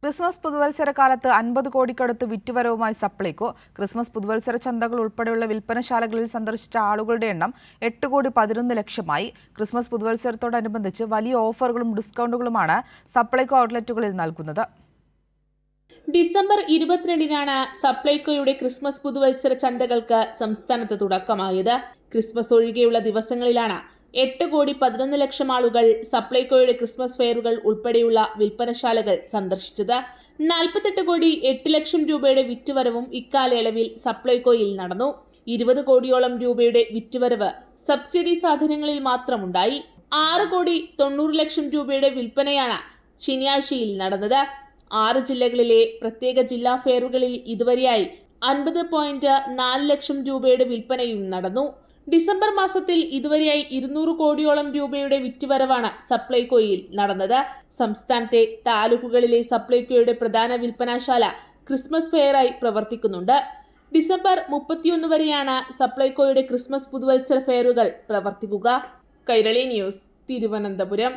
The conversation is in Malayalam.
ക്രിസ്മസ് പുതുവത്സര കാലത്ത് 50 കോടിക്കടുത്ത് വിറ്റുവരവുമായി സപ്ലൈകോ. ക്രിസ്മസ് പുതുവത്സര ചന്തകൾ ഉൾപ്പെടെയുള്ള വിൽപ്പനശാലകളിൽ സന്ദർശിച്ച ആളുകളുടെ എണ്ണം 8,11,00,000മായി. ക്രിസ്മസ് പുതുവത്സരത്തോടനുബന്ധിച്ച് വലിയ ഓഫറുകളും ഡിസ്കൗണ്ടുകളുമാണ് സപ്ലൈകോ ഔട്ട്ലെറ്റുകളിൽ നൽകുന്നത്. ഡിസംബർ 22-നാണ് സപ്ലൈകോയുടെ ക്രിസ്മസ് പുതുവത്സര ചന്തകൾക്ക് സംസ്ഥാനത്ത് തുടക്കമായത്. ക്രിസ്മസ് ഒഴികെയുള്ള ദിവസങ്ങളിലാണ് 8,11,00,000 ആളുകൾ സപ്ലൈകോയുടെ ക്രിസ്മസ് ഫെയറുകൾ ഉൾപ്പെടെയുള്ള വിൽപ്പനശാലകൾ സന്ദർശിച്ചത്. 48,08,00,000 രൂപയുടെ വിറ്റുവരവും ഇക്കാലയളവിൽ സപ്ലൈകോയിൽ നടന്നു. 20 കോടിയോളം രൂപയുടെ വിറ്റുവരവ് സബ്സിഡി സാധനങ്ങളിൽ മാത്രമുണ്ടായി. 6,90,00,000 രൂപയുടെ വിൽപ്പനയാണ് ശനിയാഴ്ചയിൽ നടന്നത്. 6 ജില്ലകളിലെ പ്രത്യേക ജില്ലാ ഫെയറുകളിൽ ഇതുവരെയായി 50.4 ലക്ഷം രൂപയുടെ വിൽപ്പനയും നടന്നു. ഡിസംബർ മാസത്തിൽ ഇതുവരെയായി 200 കോടിയോളം രൂപയുടെ വിറ്റുവരവാണ് സപ്ലൈകോയിൽ നടന്നത്. സംസ്ഥാനത്തെ താലൂക്കുകളിലെ സപ്ലൈകോയുടെ പ്രധാന വിൽപ്പനശാല ക്രിസ്മസ് ഫെയറായി പ്രവർത്തിക്കുന്നുണ്ട്. ഡിസംബർ 31 വരെയാണ് സപ്ലൈകോയുടെ ക്രിസ്മസ് പുതുവത്സര ഫെയറുകൾ പ്രവർത്തിക്കുക. കൈരളി ന്യൂസ്, തിരുവനന്തപുരം.